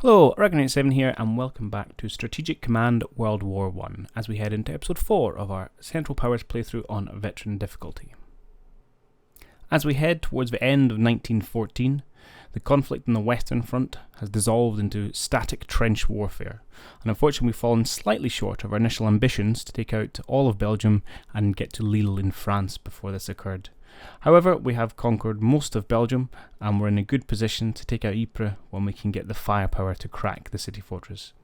Hello, Reckoning7 here, and welcome back to Strategic Command World War I, as we head into episode 4 of our Central Powers playthrough on veteran difficulty. As we head towards the end of 1914, the conflict on the Western Front has dissolved into static trench warfare, and unfortunately we've fallen slightly short of our initial ambitions to take out all of Belgium and get to Lille in France before this occurred. However, we have conquered most of Belgium, and we're in a good position to take out Ypres when we can get the firepower to crack the city fortress.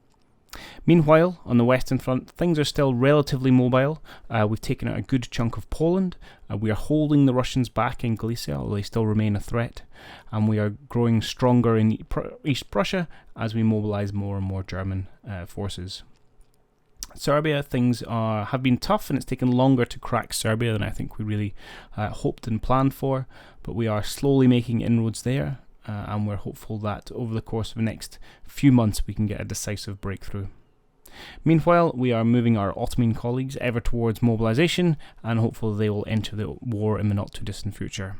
Meanwhile, on the Western Front, things are still relatively mobile. We've taken out a good chunk of Poland. We are holding the Russians back in Galicia, although they still remain a threat. And we are growing stronger in East Prussia as we mobilise more and more German forces. Serbia, things have been tough, and it's taken longer to crack Serbia than I think we really hoped and planned for, but we are slowly making inroads there, and we're hopeful that over the course of the next few months we can get a decisive breakthrough. Meanwhile, we are moving our Ottoman colleagues ever towards mobilization, and hopefully they will enter the war in the not too distant future.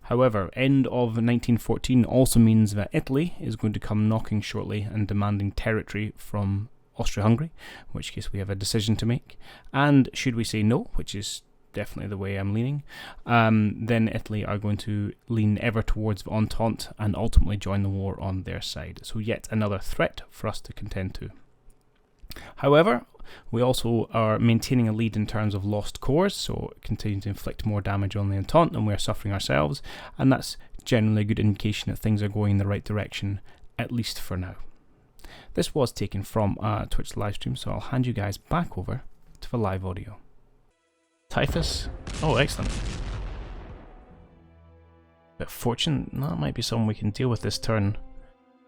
However, end of 1914 also means that Italy is going to come knocking shortly and demanding territory from Austria-Hungary, in which case we have a decision to make. And should we say no, which is definitely the way I'm leaning, then Italy are going to lean ever towards the Entente and ultimately join the war on their side. So yet another threat for us to contend to. However, we also are maintaining a lead in terms of lost cores, so continuing to inflict more damage on the Entente than we are suffering ourselves, and that's generally a good indication that things are going in the right direction, at least for now. This was taken from a Twitch livestream, so I'll hand you guys back over to the live audio. Typhus? Oh, excellent. Bit of fortune, that might be something we can deal with this turn.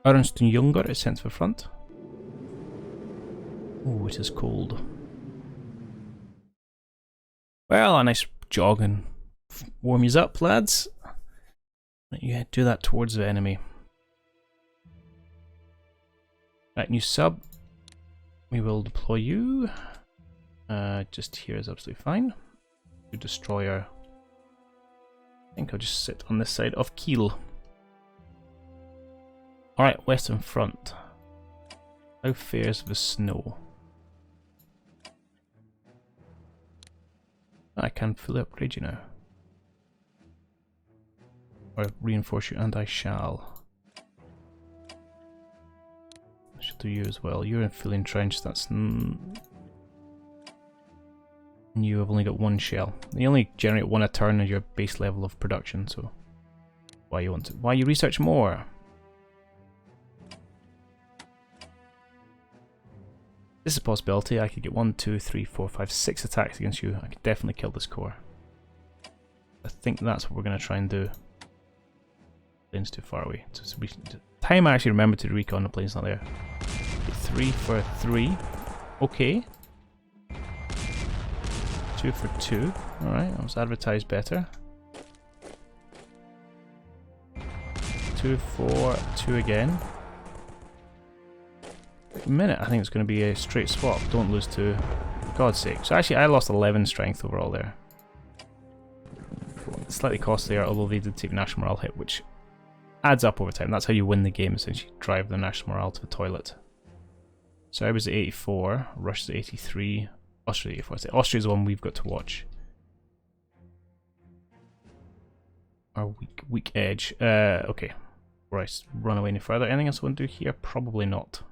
Ernst Junger is sent to the front. Oh, it is cold. Well, a nice jog and warm yous up, lads. You do that towards the enemy. Right, new sub. We will deploy you. Just here is absolutely fine. To destroyer. I think I'll just sit on this side of Kiel. Alright, Western Front. How fares the snow? I can fully upgrade you now. Or reinforce you, and I shall. I should do you as well. You're in fully entrenched, that's... You have only got one shell. You only generate one a turn at your base level of production, so... Why you research more? This is a possibility. I could get 1, 2, 3, 4, 5, 6 attacks against you. I could definitely kill this core. I think that's what we're going to try and do. Plane's too far away. Time I actually remembered to recon, the plane's not there. 3 for 3. Okay. 2 for 2. Alright, that was advertised better. 2 for 2 again. A minute, I think it's going to be a straight swap. Don't lose 2. For God's sake. So actually I lost 11 strength overall there. Slightly costlier, although they did take national morale hit, which adds up over time. That's how you win the game, essentially. Drive the national morale to the toilet. Serbia's at 84, Russia's at 83, Austria at 84. Austria's the one we've got to watch. Our weak edge. Okay. Before I run away any further, anything else I want to do here? Probably not.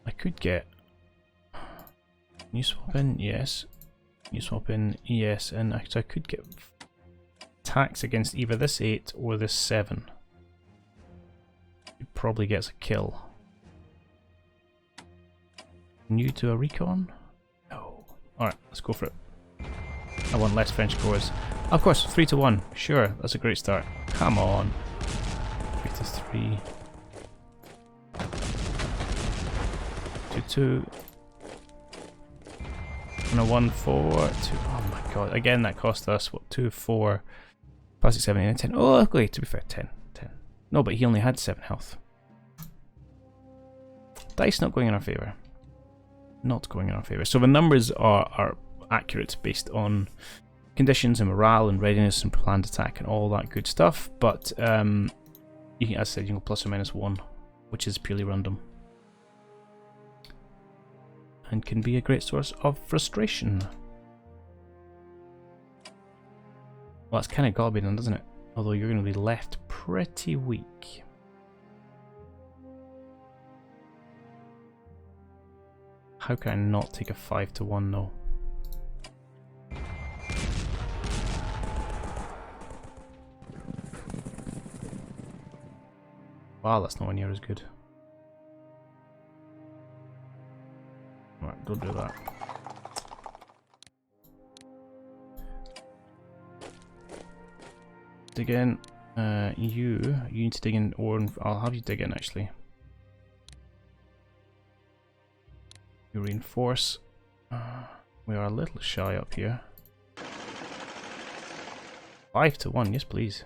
I could get... Can you swap in? Yes. Can you swap in? Yes. And I could get attacks against either this 8 or this 7. It probably gets a kill. Can you do a recon? No. Alright, let's go for it. I want less French cores. Of course, 3 to 1. Sure, that's a great start. Come on. 3 to 3. 2 2. And a 1 4 2. Oh my god! Again, that cost us what 2 4 plus 6 7 8 10. Oh, okay. To be fair, 10. No, but he only had 7 health. Dice not going in our favour. Not going in our favour. So the numbers are accurate based on conditions and morale and readiness and planned attack and all that good stuff, but you can, as I said, you can go ±1, which is purely random. And can be a great source of frustration. Well, it's kind of got to be done, doesn't it? Although you're going to be left pretty weak. How can I not take a 5-1 though? Wow, that's nowhere near as good. Right, don't do that. Dig in. You need to dig in, or I'll have you dig in actually. You reinforce. We are a little shy up here. 5-1, yes please.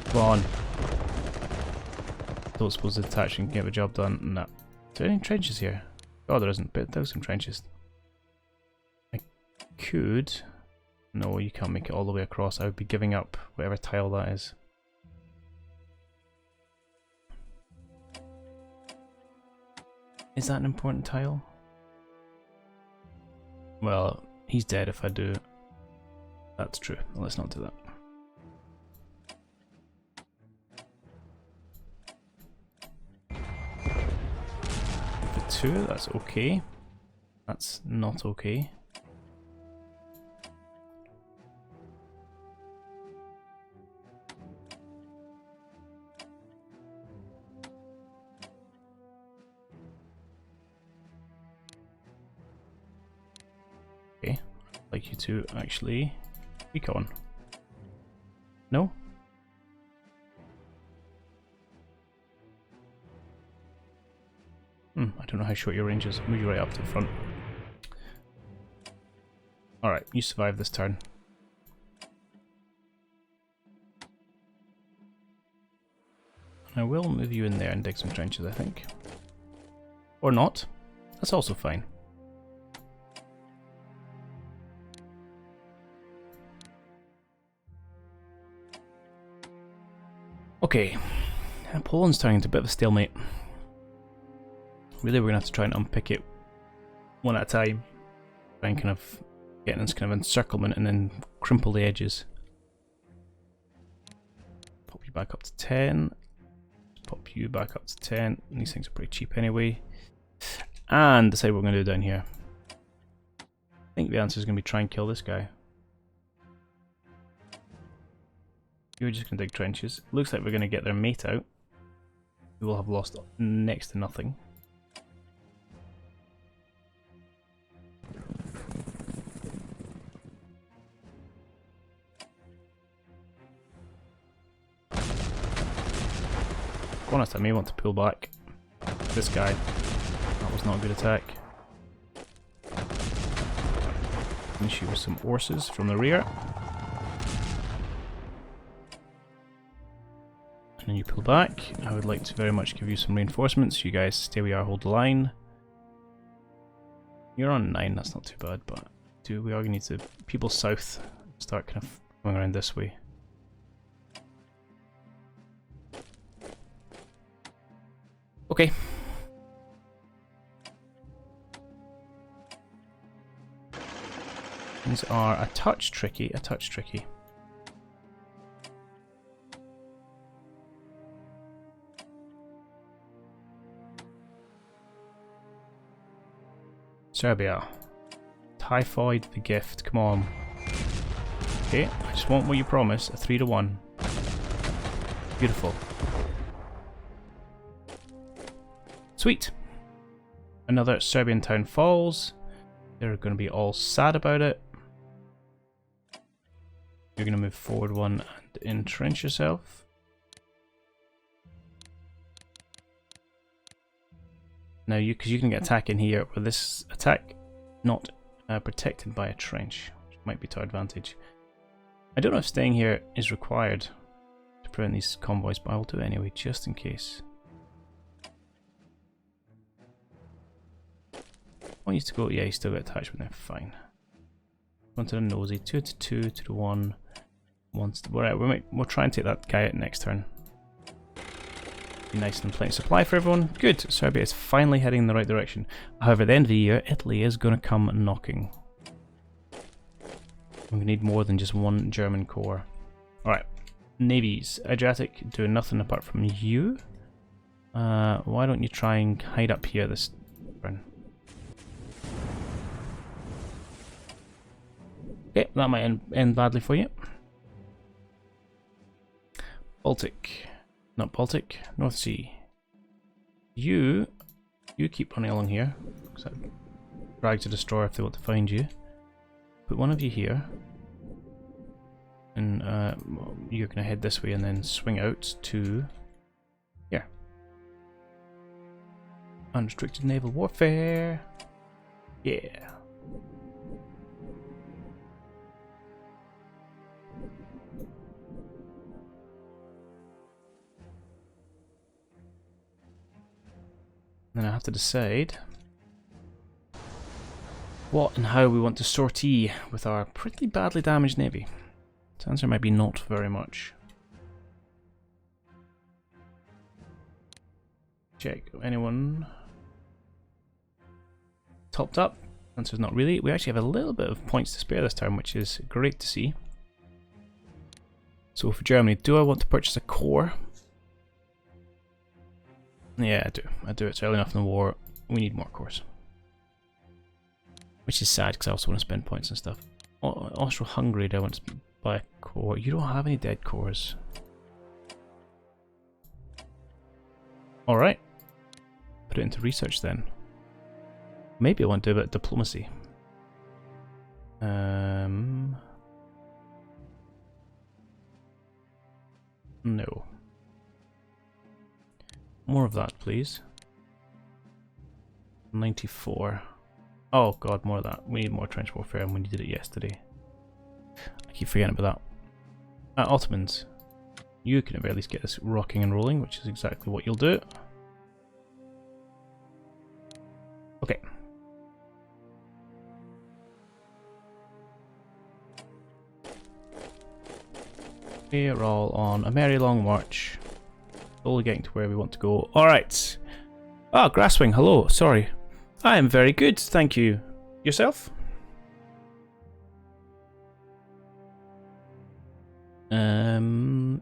Come on. Don't suppose the detach can get the job done. No. Is there any trenches here? Oh, there isn't, but there's some trenches. I could. No, you can't make it all the way across. I would be giving up whatever tile that is. Is that an important tile? Well, he's dead if I do. That's true. Let's not do that. For 2, that's okay. That's not okay. Okay, I'd like you to actually recon. No? I don't know how short your range is. Move you right up to the front. Alright, you survive this turn. I will move you in there and dig some trenches, I think. Or not. That's also fine. Okay. Poland's turning into a bit of a stalemate. Really, we're going to have to try and unpick it one at a time. Try and kind of get in this kind of encirclement and then crimple the edges. Pop you back up to 10. Pop you back up to 10. And these things are pretty cheap anyway. And decide what we're going to do down here. I think the answer is going to be try and kill this guy. You're just going to dig trenches. Looks like we're going to get their mate out. We will have lost next to nothing. To be honest, I may want to pull back this guy. That was not a good attack. Finish you with some horses from the rear. And then you pull back. I would like to very much give you some reinforcements. You guys stay where you are, hold the line. You're on 9, that's not too bad, but we are going to need to people south start kind of going around this way. Okay. These are a touch tricky, Serbia. Typhoid the gift, come on. Okay, I just want what you promised, a 3-1. Beautiful. Sweet. Another Serbian town falls. They're going to be all sad about it. You're going to move forward 1 and entrench yourself. Now, because you can get attack in here, with this attack not protected by a trench, which might be to our advantage. I don't know if staying here is required to prevent these convoys, but I will do it anyway, just in case. want you to go. Yeah, you still got attachment there. Fine. One to the nosy. 2 to 2 to the 1. Once. Right, we'll try and take that guy out next turn. Be nice and plenty of supply for everyone. Good. Serbia is finally heading in the right direction. However, at the end of the year, Italy is going to come knocking. We need more than just one German corps. Alright. Navies. Adriatic doing nothing apart from you. Why don't you try and hide up here this turn? Okay, that might end badly for you. Baltic. Not Baltic. North Sea. You keep running along here. Drag to destroy if they want to find you. Put one of you here. And you're going to head this way and then swing out to here. Unrestricted naval warfare. Yeah. Then I have to decide what and how we want to sortie with our pretty badly damaged navy. The answer might be not very much. Check. Anyone topped up? Answer's not really. We actually have a little bit of points to spare this time, which is great to see. So for Germany, do I want to purchase a corps? Yeah, I do. I do. It's early enough in the war. We need more cores. Which is sad because I also want to spend points and stuff. Austro-Hungary, do I want to buy a core? You don't have any dead cores. Alright. Put it into research then. Maybe I want to do a bit of diplomacy. No. More of that, please. 94. Oh god, more of that. We need more trench warfare and we did it yesterday. I keep forgetting about that. Ottomans. You can at very least get this rocking and rolling, which is exactly what you'll do. Okay. We are all on a merry long march. Slowly getting to where we want to go. Alright. Ah, Grasswing, hello. Sorry. I am very good, thank you. Yourself?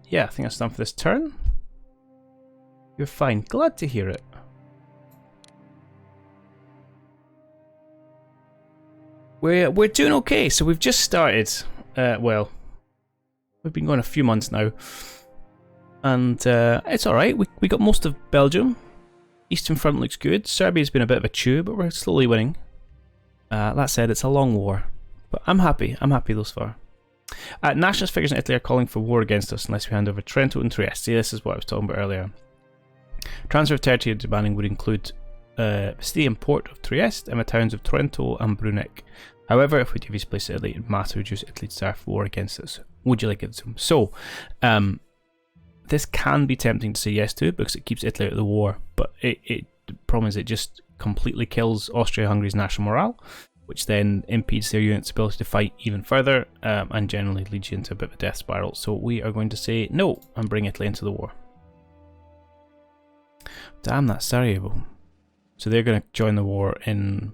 Yeah, I think that's done for this turn. You're fine. Glad to hear it. We're doing okay. So we've just started. Well, we've been going a few months now. And it's alright, we got most of Belgium. Eastern Front looks good. Serbia's been a bit of a chew, but we're slowly winning. That said, it's a long war. But I'm happy thus far. Nationalist figures in Italy are calling for war against us unless we hand over Trento and Trieste. See, this is what I was talking about earlier. Transfer of territory demanding would include the city and port of Trieste and the towns of Trento and Bruneck. However, if we give these places to Italy, it would massively reduce Italy's desire for war against us. Would you like it to them? So, this can be tempting to say yes to because it keeps Italy out of the war, but the problem is it just completely kills Austria-Hungary's national morale, which then impedes their unit's ability to fight even further and generally leads you into a bit of a death spiral. So we are going to say no and bring Italy into the war. Damn, that's Sarajevo. So they're going to join the war in,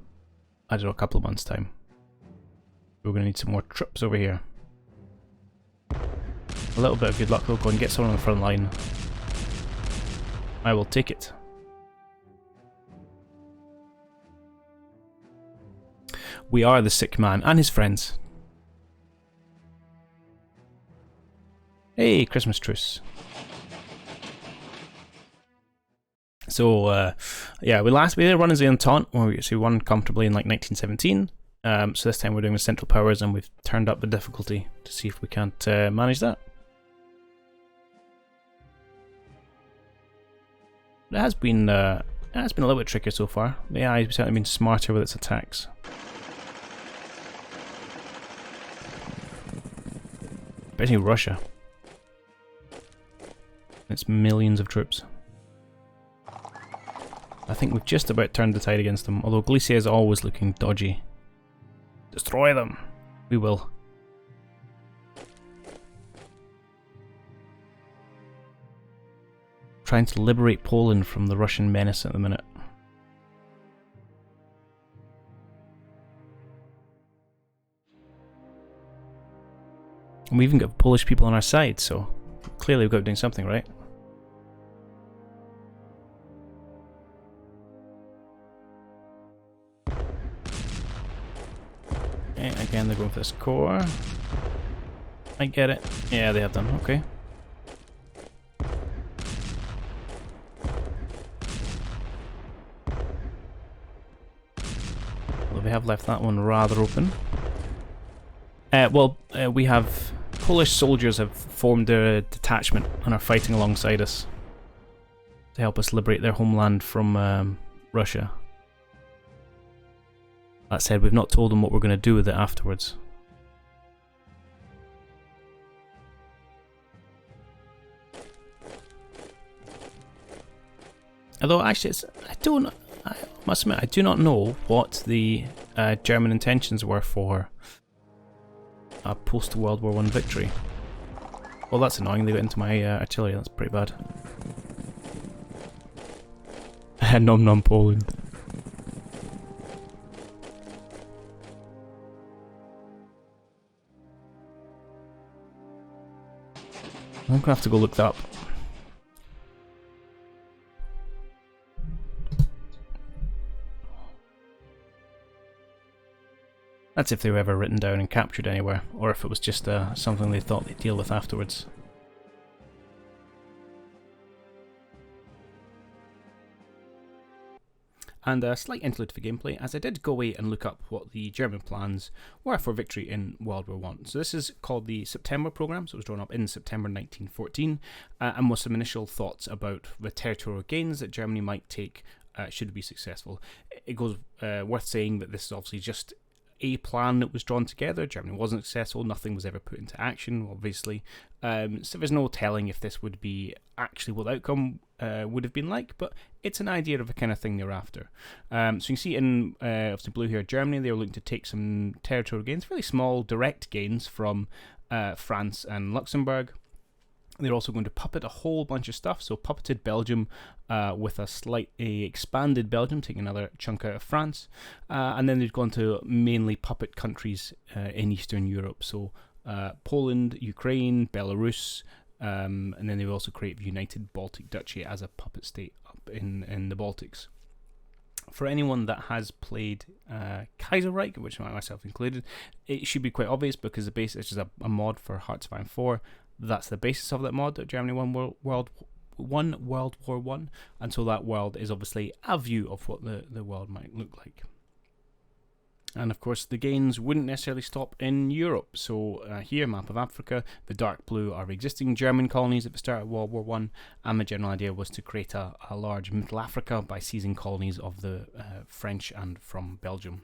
I don't know, a couple of months' time. We're going to need some more troops over here. A little bit of good luck, we'll go and get someone on the front line. I will take it. We are the sick man and his friends. Hey, Christmas truce. So, yeah, we did run as the Entente, where we won comfortably in like 1917. So this time we're doing the Central Powers and we've turned up the difficulty to see if we can't manage that. It has been a little bit trickier so far. The AI has certainly been smarter with its attacks. Especially Russia. It's millions of troops. I think think we've just about turned the tide against them, although Galicia is always looking dodgy. Destroy them! We will. Trying to liberate Poland from the Russian menace at the minute. And we even got Polish people on our side, so clearly we've got to be doing something, right? Okay, again they're going for this core. I get it. Yeah, they have done. Okay. Although we have left that one rather open. We have Polish soldiers have formed a detachment and are fighting alongside us to help us liberate their homeland from Russia. That said, we've not told them what we're going to do with it afterwards. Although actually, I must admit, I do not know what the German intentions were for a post-World War I victory. Well, that's annoying, they got into my artillery, that's pretty bad. Nom nom Poland. I'm gonna have to go look that up. That's if they were ever written down and captured anywhere, or if it was just something they thought they'd deal with afterwards. And a slight interlude for gameplay, as I did go away and look up what the German plans were for victory in World War I. So this is called the September Programme, so it was drawn up in September 1914, and was some initial thoughts about the territorial gains that Germany might take should it be successful. It goes worth saying that this is obviously just a plan that was drawn together. Germany wasn't successful, nothing was ever put into action, obviously. So there's no telling if this would be actually what the outcome would have been like, but it's an idea of the kind of thing they're after. So you can see in obviously blue here, Germany, they were looking to take some territorial gains, really small direct gains from France and Luxembourg. They're also going to puppet a whole bunch of stuff, so puppeted Belgium with a slightly expanded Belgium, taking another chunk out of France, and then they've gone to mainly puppet countries in Eastern Europe, so Poland, Ukraine, Belarus, and then they will also create the United Baltic Duchy as a puppet state up in the Baltics. For anyone that has played Kaiserreich, which myself included, it should be quite obvious because the base is just a mod for Hearts of Iron 4. That's the basis of that mod that Germany won World War I, and so that world is obviously a view of what the world might look like. And of course the gains wouldn't necessarily stop in Europe, so here, map of Africa, the dark blue are existing German colonies at the start of World War I, and the general idea was to create a large Middle Africa by seizing colonies of the French and from Belgium.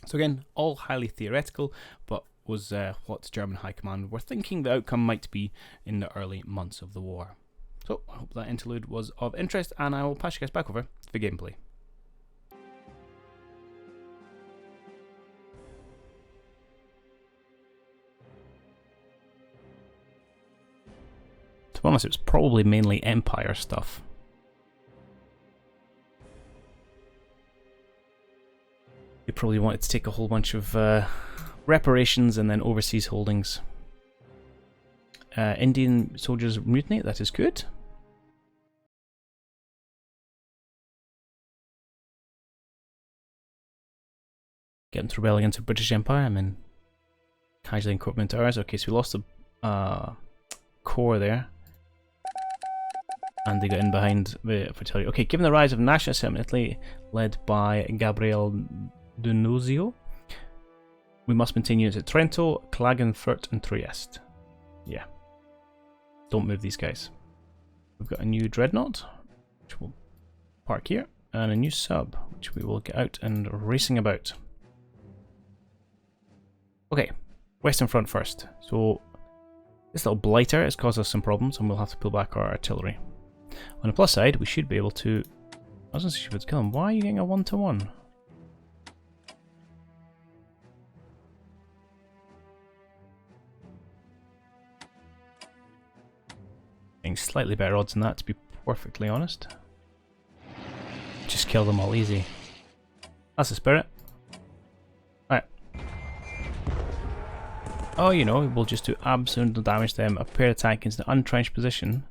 So again, all highly theoretical, but was what German High Command were thinking the outcome might be in the early months of the war. So I hope that interlude was of interest, and I will pass you guys back over to the gameplay. To be honest, it was probably mainly Empire stuff. They probably wanted to take a whole bunch of reparations and then overseas holdings. Indian soldiers mutiny, that is good. Get them to rebel against the British Empire. I'm in casually incorporating to ours. Okay, so we lost the core there. And they got in behind the fertility. Okay, given the rise of nationalism in Italy, led by Gabriele D'Annunzio, we must maintain units at Trento, Klagenfurt, and Trieste. Yeah. Don't move these guys. We've got a new dreadnought, which we'll park here, and a new sub, which we will get out and racing about. Okay, Western Front first. So this little blighter has caused us some problems, and we'll have to pull back our artillery. On the plus side, we should be able to I wasn't sure she would kill him. Why are you getting a 1-to-1? Getting slightly better odds than that, to be perfectly honest. Just kill them all easy. That's the spirit. Right. Oh, you know, we'll just do absolute no damage to them. A pair attack into the untrenched position.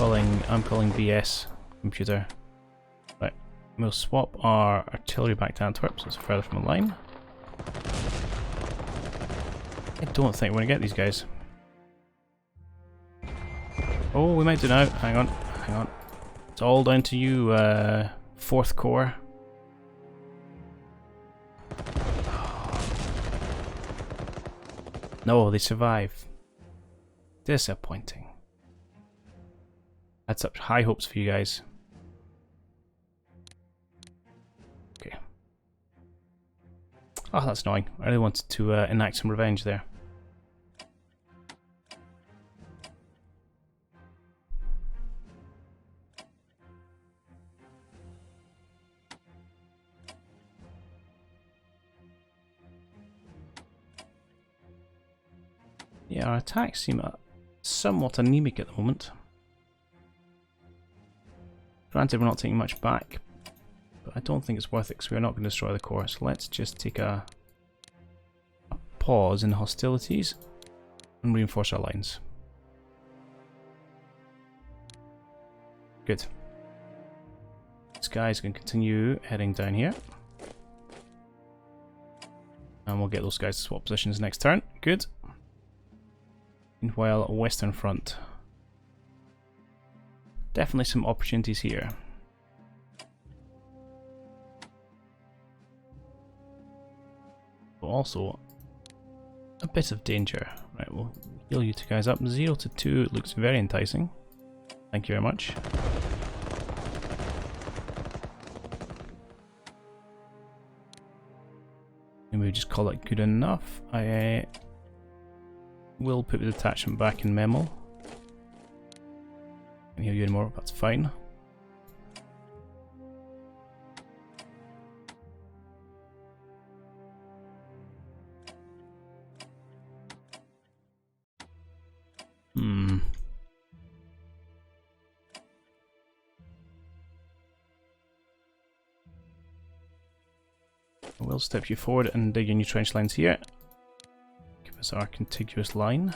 I'm calling BS, computer. Right. We'll swap our artillery back to Antwerp, so it's further from the line. I don't think we're going to get these guys. Oh, we might do now. Hang on, hang on. It's all down to you, 4th Corps. No, they survive. Disappointing. I had such high hopes for you guys. Okay. Oh, that's annoying. I really wanted to enact some revenge there. Yeah, our attacks seem somewhat anemic at the moment. Granted, we're not taking much back, but I don't think it's worth it because we're not going to destroy the core. So let's just take a pause in hostilities and reinforce our lines. Good. This guy's going to continue heading down here. And we'll get those guys to swap positions next turn. Good. Meanwhile, Western Front. Definitely some opportunities here. But also a bit of danger. Right, we'll heal you two guys up. 0 to 2 looks very enticing. Thank you very much. And we just call that good enough. I will put the detachment back in Memo. Can heal you anymore, that's fine. We'll step you forward and dig in your trench lines here. Give us our contiguous line.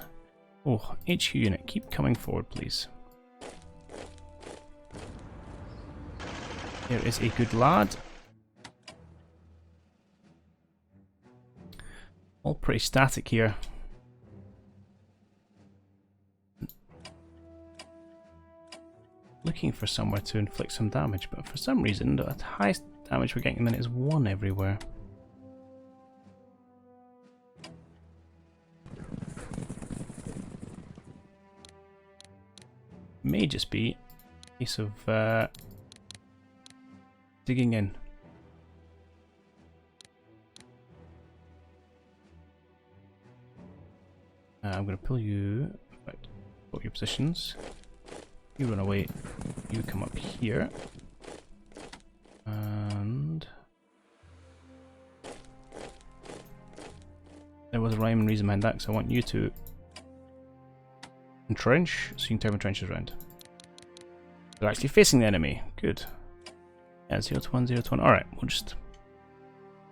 Oh, HQ unit, keep coming forward, please. There is a good lad. All pretty static here. Looking for somewhere to inflict some damage, but for some reason the highest damage we're getting at the minute is 1 everywhere. May just be a case of digging in. I'm going to pull you, right, put your positions. You run away, you come up here. And there was a rhyme and reason behind that, because I want you to entrench, so you can turn the trenches around. They're actually facing the enemy. Good. Yeah, 0 to 1, 0 to 1. Alright, we'll just...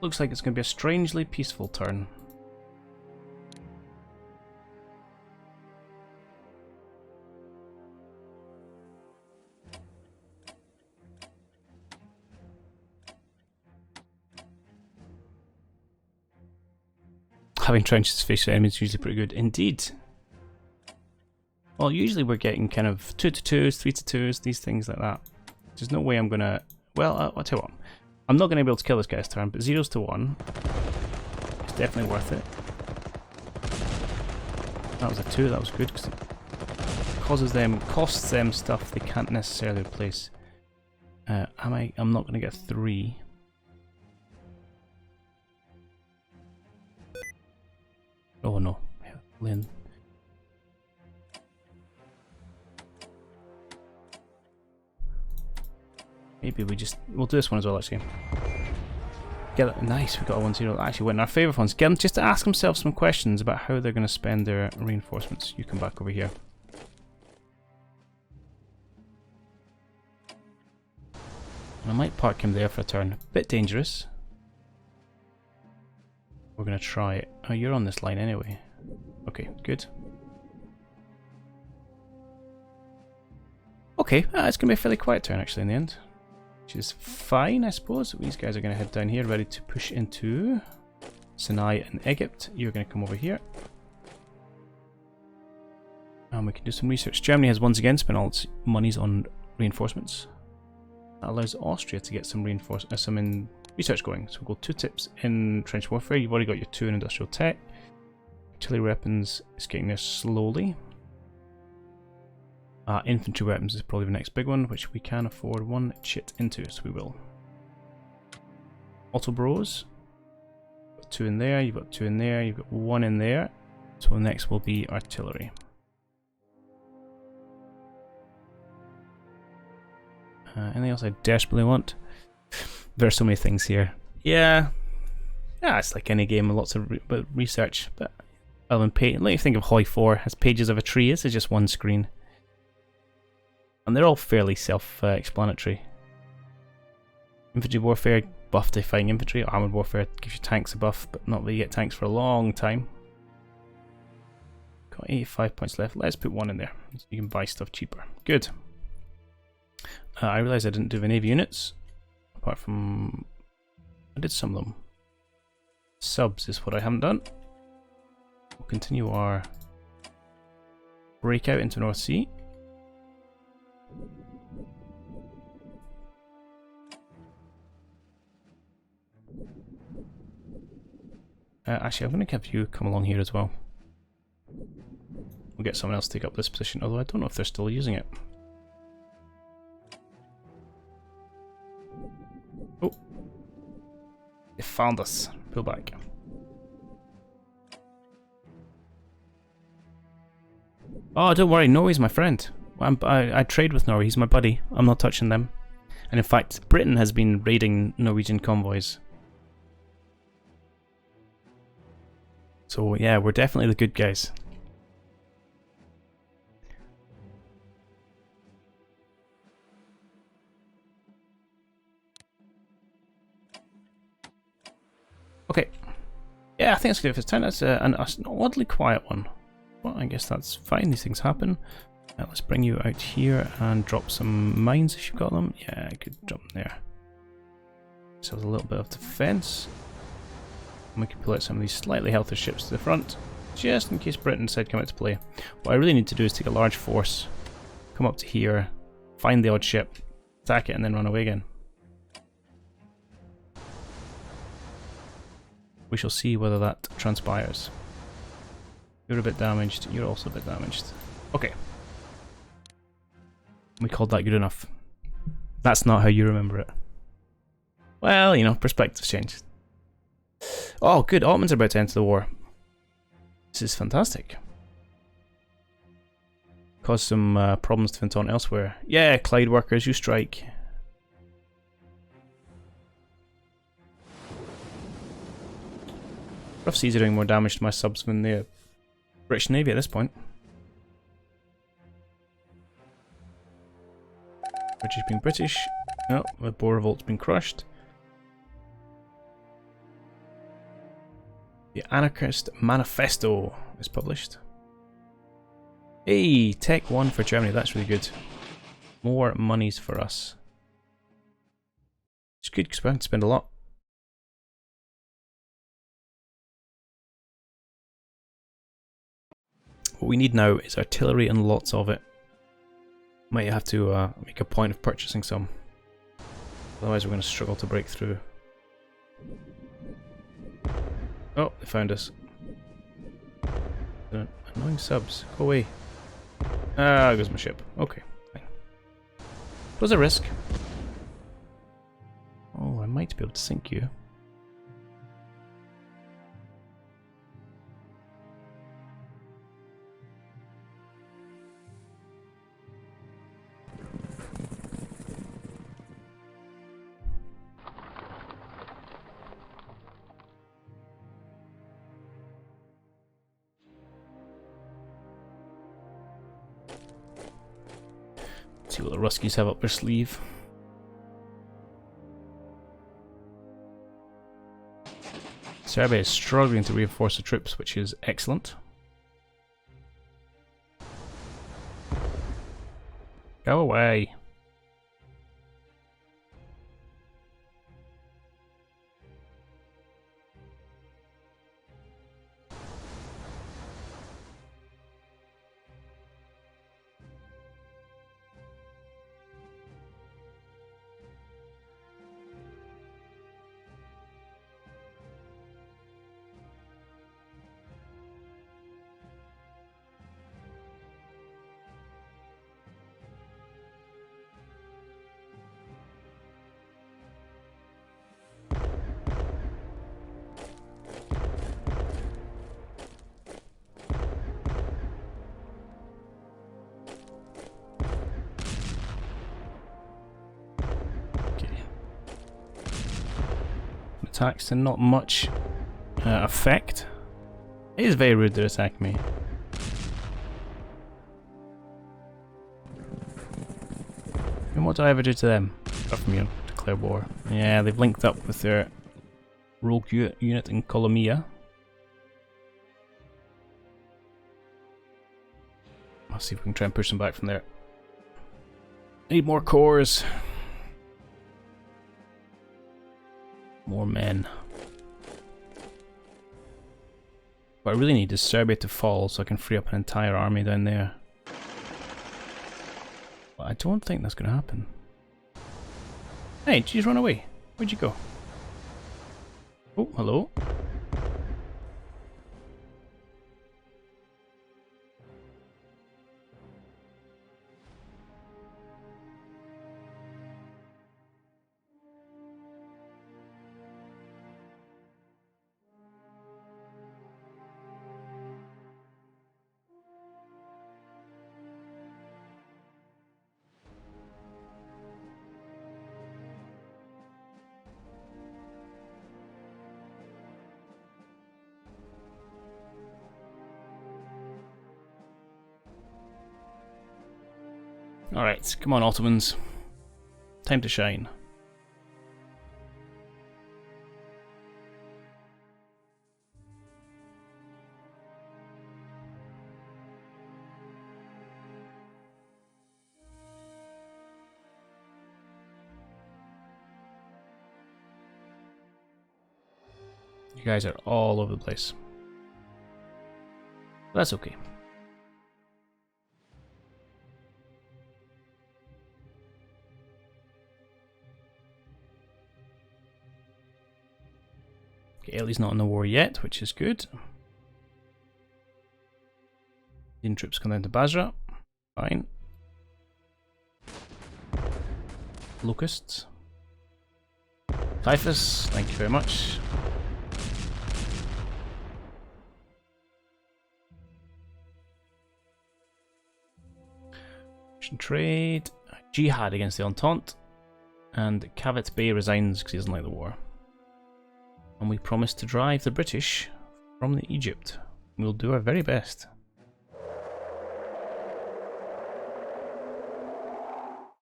Looks like it's going to be a strangely peaceful turn. Having trenches face the enemy is usually pretty good. Indeed. Well, usually we're getting kind of 2 to 2s, 3 to 2s, these things like that. There's no way I'm going to... Well, I'll tell you what. I'm not going to be able to kill this guy's turn, but 0s to 1 is definitely worth it. That was a 2, that was good, because it costs them stuff they can't necessarily replace. I'm not going to get 3. Oh no, Lynn. Maybe we'll do this one as well actually. Nice, we got a 1-0. Actually went in our favour ones. Get them just to ask themselves some questions about how they're going to spend their reinforcements. You come back over here. And I might park him there for a turn. Bit dangerous. We're going to try it. Oh, you're on this line anyway. Okay, good. Okay, it's going to be a fairly quiet turn actually in the end. Which is fine, I suppose. These guys are going to head down here, ready to push into Sinai and Egypt. You're going to come over here. And we can do some research. Germany has once again spent all its monies on reinforcements. That allows Austria to get some research going. So we'll go 2 tips in trench warfare. You've already got your 2 in industrial tech. Artillery weapons is getting there slowly. Infantry weapons is probably the next big one, which we can afford 1 chit into, so we will. Auto bros. 2 in there, you've got 2 in there, you've got 1 in there. So next will be artillery. Anything else I desperately want? There are so many things here. Yeah, it's like any game with lots of research. But like you think of Hoi 4 has pages of a tree. This is just 1 screen. And they're all fairly self-explanatory. Infantry warfare, buff to fighting infantry. Armoured warfare gives you tanks a buff, but not that you get tanks for a long time. Got 85 points left. Let's put 1 in there, so you can buy stuff cheaper. Good. I realised I didn't do the navy units. Apart from... I did some of them. Subs is what I haven't done. We'll continue our breakout into North Sea. Actually, I'm going to have you come along here as well. We'll get someone else to take up this position, although I don't know if they're still using it. Oh! They found us. Pull back. Oh, don't worry, Norway's my friend. I trade with Norway, he's my buddy. I'm not touching them. And in fact, Britain has been raiding Norwegian convoys. So yeah, we're definitely the good guys. Okay. Yeah, I think that's good for this time. That's an oddly quiet one. Well, I guess that's fine. These things happen. Let's bring you out here and drop some mines if you've got them. Yeah, I could drop them there. So there's a little bit of defense. And we can pull out some of these slightly healthier ships to the front, just in case Britain decide to come out to play. What I really need to do is take a large force, come up to here, find the odd ship, attack it, and then run away again. We shall see whether that transpires. You're a bit damaged, you're also a bit damaged. Okay. We called that good enough. That's not how you remember it. Well, you know, perspectives change. Oh, good. Ottomans are about to enter the war. This is fantastic. Cause some problems to Finton elsewhere. Yeah, Clyde workers, you strike. Rough Seas are doing more damage to my subs than the British Navy at this point. British being British. Oh, the Boer Revolt's been crushed. The Anarchist Manifesto is published. Hey, Tech 1 for Germany, that's really good. More monies for us. It's good because we have to spend a lot. What we need now is artillery and lots of it. Might have to make a point of purchasing some. Otherwise we're going to struggle to break through. Oh, they found us. Annoying subs. Go away. Ah, there goes my ship. Okay, fine. It was a risk. Oh, I might be able to sink you. see what the Ruskies have up their sleeve. Serbia is struggling to reinforce the troops, which is excellent. Go away. Attacks to not much effect. It is very rude to attack me. And what did I ever do to them? Apart from, you know, declare war. Yeah, they've linked up with their rogue unit in Kolomia. I'll see if we can try and push them back from there. Need more cores. More men. What I really need is Serbia to fall so I can free up an entire army down there. But I don't think that's going to happen. Hey, did you just run away? Where'd you go? Oh, hello. Alright, come on Ottomans. Time to shine. You guys are all over the place. That's okay. Okay, Ellie's not in the war yet, which is good. Indian troops come down to Basra. Fine. Locusts. Typhus, thank you very much. Trade. Jihad against the Entente. And Cavite Bey resigns because he doesn't like the war. And we promise to drive the British from the Egypt. We'll do our very best.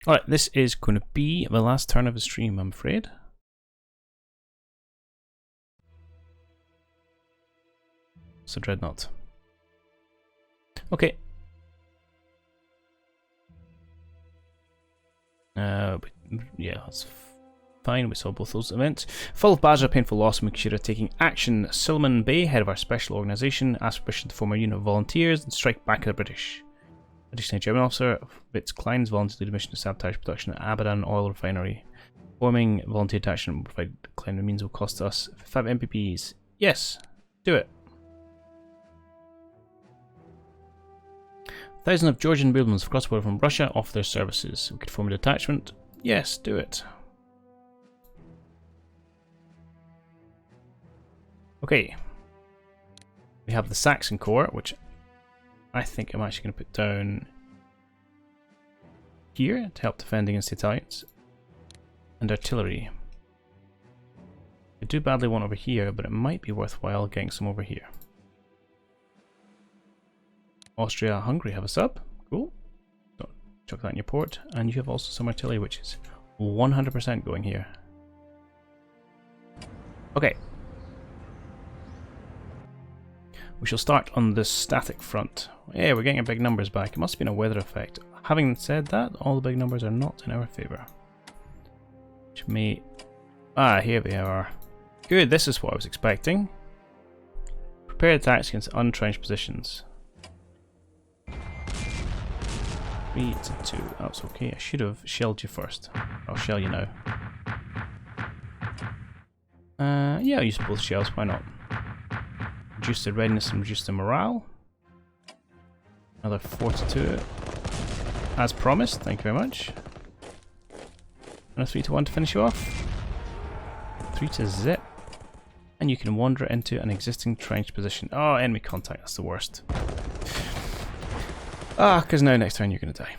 Alright, this is going to be the last turn of the stream, I'm afraid. So Dreadnought. Okay. Yeah, that's fine. We saw both those events. Fall of Basra, painful loss, Mukshira taking action. Silman Bey, head of our special organisation, asked permission to form a unit of volunteers and strike back at the British. British German officer Vitz Klein's volunteered a mission to sabotage production at Abadan oil refinery. Forming volunteer detachment will provide Klein the means will cost us 5 MPPs. Yes, do it. Thousands of Georgian Bulmans across the border from Russia offer their services. We could form a detachment. Yes, do it. Okay. We have the Saxon Corps, which I think I'm actually going to put down here to help defend against the Italians. And artillery. I do badly want over here, but it might be worthwhile getting some over here. Austria, Hungary have a sub. Cool. So Chuck that in your port. And you have also some artillery, which is 100% going here. Okay. We shall start on the static front. Yeah, we're getting our big numbers back. It must have been a weather effect. Having said that, all the big numbers are not in our favour. Which may... Ah, here they are. Good, this is what I was expecting. Prepare attacks against untrenched positions. 3 to 2. That's okay. I should have shelled you first. I'll shell you now. Yeah, I'll use both shells. Why not? Reduce the readiness and reduce the morale. Another 4 to 2. As promised. Thank you very much. And a 3 to 1 to finish you off. 3 to zip. And you can wander into an existing trench position. Oh, enemy contact. That's the worst. Ah, because now next turn you're going to die.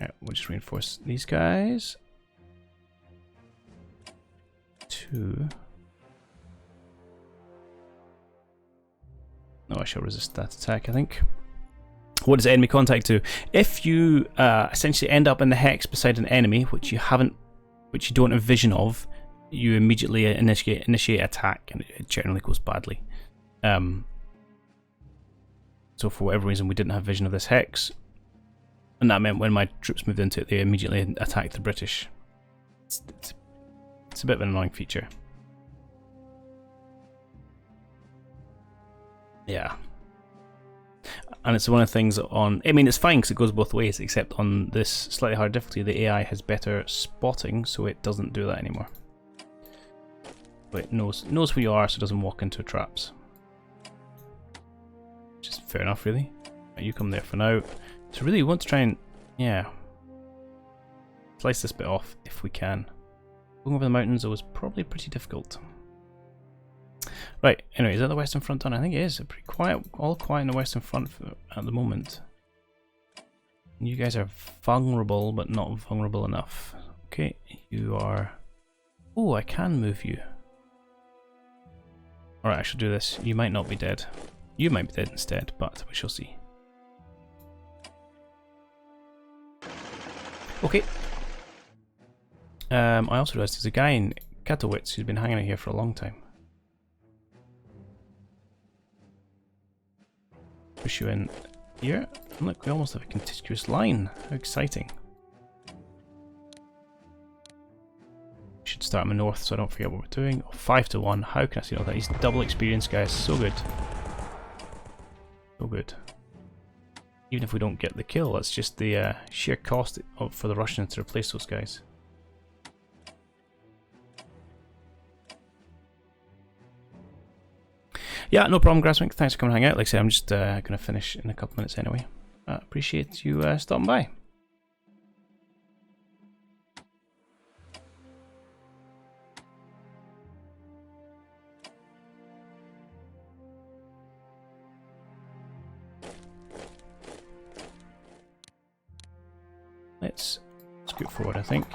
Yeah, we'll just reinforce these guys. 2. No, I shall resist that attack, I think. What does enemy contact do? If you essentially end up in the hex beside an enemy, which you don't have vision of, you immediately initiate attack, and it generally goes badly. So for whatever reason, we didn't have vision of this hex, and that meant when my troops moved into it, they immediately attacked the British. It's a bit of an annoying feature. Yeah. And it's one of the things on... I mean, it's fine because it goes both ways, except on this slightly higher difficulty, the AI has better spotting, so it doesn't do that anymore. But it knows who you are, so it doesn't walk into traps. Which is fair enough, really. Right, you come there for now. So really, we want to try and... yeah. Slice this bit off, if we can. Going over the mountains, though, is probably pretty difficult. Right, anyway, is that the Western Front done? I think it is. Pretty quiet, all quiet in the Western Front at the moment. You guys are vulnerable, but not vulnerable enough. Okay, you are... Oh, I can move you. Alright, I shall do this. You might not be dead. You might be dead instead, but we shall see. Okay. I also realised there's a guy in Katowice who's been hanging out here for a long time. Push you in here. And look, we almost have a contiguous line. How exciting. We should start in the north so I don't forget what we're doing. Oh, 5 to 1. How can I see all that? He's double experience, guys. So good. So good. Even if we don't get the kill, that's just the sheer cost for the Russians to replace those guys. Yeah, no problem, Grasswink. Thanks for coming and hang out. Like I said, I'm just going to finish in a couple minutes anyway. Appreciate you stopping by. Let's scoot forward, I think.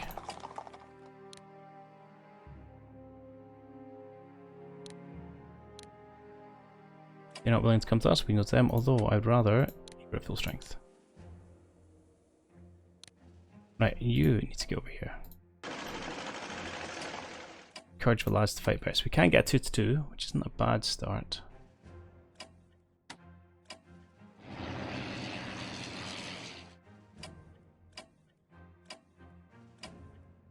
They're not willing to come to us, we can go to them, although I'd rather you're at full strength. Right, you need to get over here. Encourage the lads to fight best. We can get a 2 to 2, which isn't a bad start.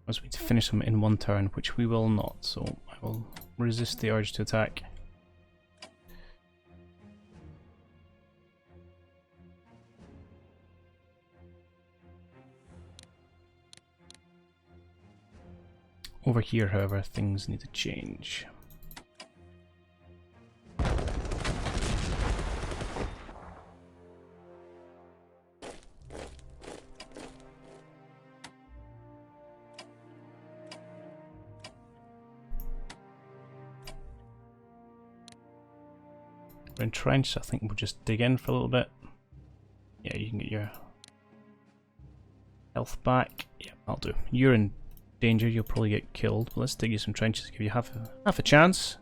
As we need to finish them in one turn, which we will not, so I will resist the urge to attack. Over here, however, things need to change. We're entrenched, I think we'll just dig in for a little bit. Yeah, you can get your health back. Yeah, I'll do. You're in danger, you'll probably get killed, but let's dig you some trenches to give you half a chance.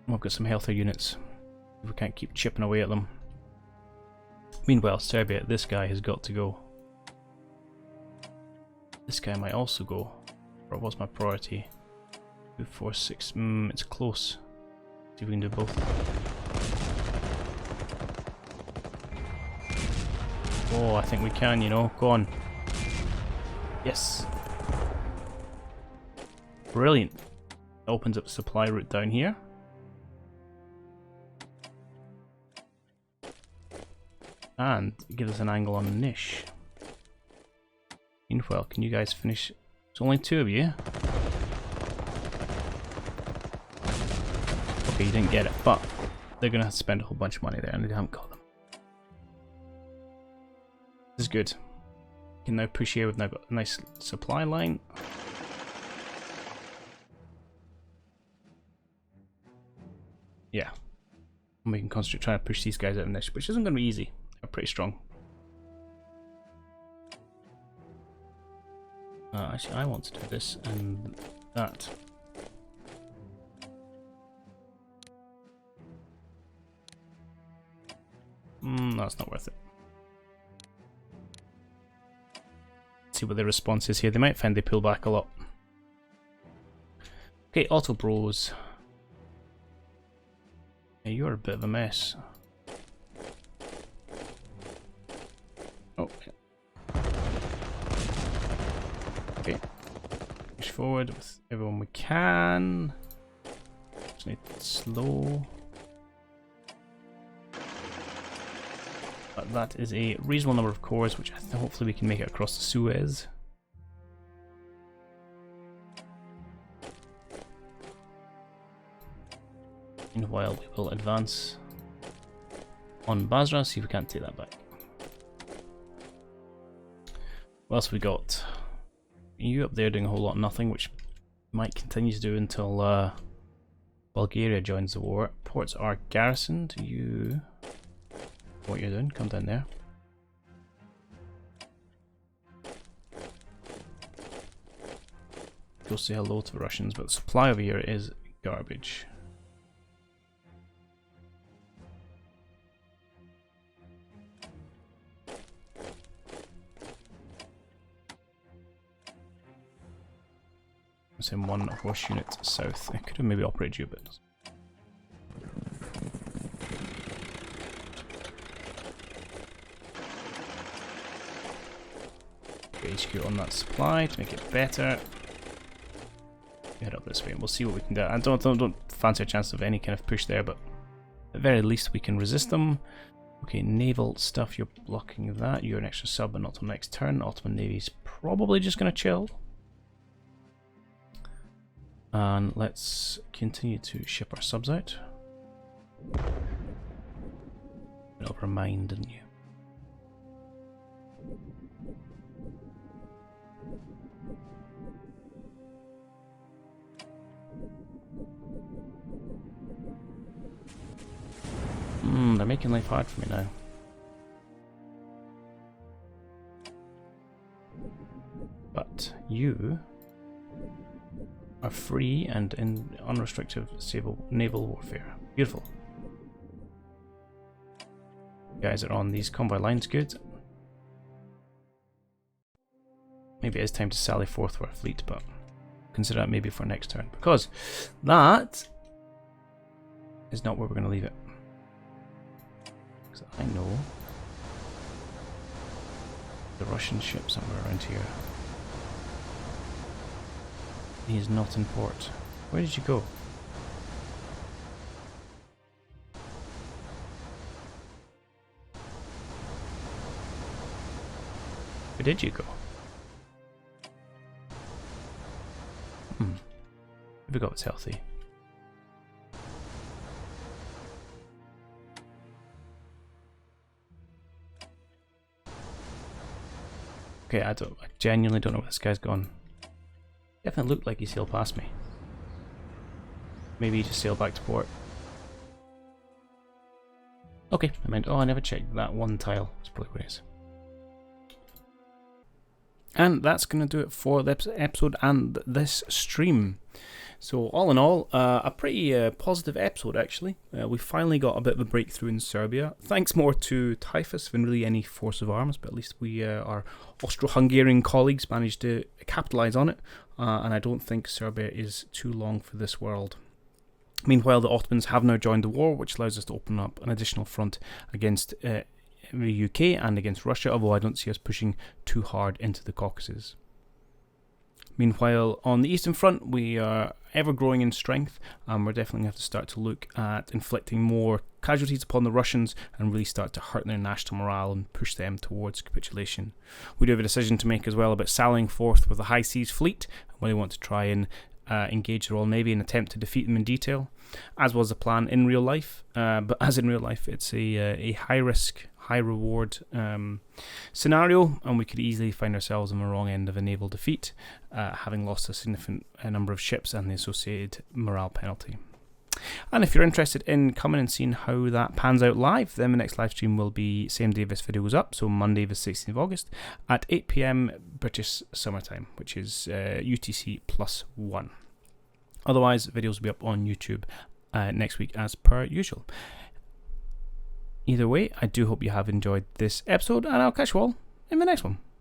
We've got some healthier units. We can't keep chipping away at them. Meanwhile, Serbia, this guy has got to go. This guy might also go. Or what's my priority? 2, 4, 6. It's close. See if we can do both. Oh, I think we can, you know. Go on. Yes. Brilliant. Opens up the supply route down here. And it gives us an angle on Nish. Meanwhile, can you guys finish? It's only 2 of you. Okay, you didn't get it, but they're going to have to spend a whole bunch of money there and they haven't got them. This is good. You can now push here. We've now got a nice supply line. Yeah. And we can concentrate trying to push these guys out of Nish, which isn't going to be easy. They're pretty strong. Actually, I want to do this and that. That's not worth it. Let's see what their response is here. They might find they pull back a lot. Okay, Auto Bros. Yeah, you're a bit of a mess. Oh, yeah. Okay. Push forward with everyone we can. Just need to slow. But that is a reasonable number of cores, which hopefully we can make it across the Suez. Meanwhile, we will advance on Basra, see if we can't take that back. What else we got? You up there doing a whole lot of nothing, which might continue to do until Bulgaria joins the war. Ports are garrisoned. You... What you're doing, come down there. Go say hello to the Russians, but the supply over here is garbage. I'm saying 1 horse unit south. I could have maybe operated you a bit. HQ on that supply to make it better. Head up this way and we'll see what we can do. I don't fancy a chance of any kind of push there, but at the very least we can resist them. Okay, naval stuff, you're blocking that. You're an extra sub, but not till next turn. Ottoman Navy's probably just going to chill. And let's continue to ship our subs out. Went over a mine, didn't you? They're making life hard for me now. But you are free and in unrestricted naval warfare. Beautiful. You guys are on these convoy lines, good. Maybe it is time to sally forth for our fleet, but consider that maybe for next turn, because that is not where we're going to leave it. Because I know the Russian ship somewhere around here. He is not in port. Where did you go? Where did you go? We got it's healthy. Okay, I genuinely don't know where this guy's gone. Definitely looked like he sailed past me. Maybe he just sailed back to port. Okay, I meant, oh, I never checked that one tile. That's probably where it is. And that's going to do it for this episode and this stream. So all in all, a pretty positive episode actually. We finally got a bit of a breakthrough in Serbia, thanks more to typhus than really any force of arms, but at least we, our Austro-Hungarian colleagues, managed to capitalise on it, and I don't think Serbia is too long for this world. Meanwhile, the Ottomans have now joined the war, which allows us to open up an additional front against the UK and against Russia, although I don't see us pushing too hard into the Caucasus. Meanwhile, on the Eastern Front, we are ever growing in strength, and we're definitely going to have to start to look at inflicting more casualties upon the Russians and really start to hurt their national morale and push them towards capitulation. We do have a decision to make as well about sallying forth with the High Seas Fleet, where they want to try and engage the Royal Navy and attempt to defeat them in detail, as was the plan in real life. But as in real life, it's a high-risk, high-reward scenario, and we could easily find ourselves on the wrong end of a naval defeat, having lost a significant number of ships and the associated morale penalty. And if you're interested in coming and seeing how that pans out live, then the next live stream will be same day this video goes up, so Monday the 16th of August at 8 PM British summertime, which is UTC +1. Otherwise, videos will be up on YouTube next week as per usual. Either way, I do hope you have enjoyed this episode, and I'll catch you all in the next one.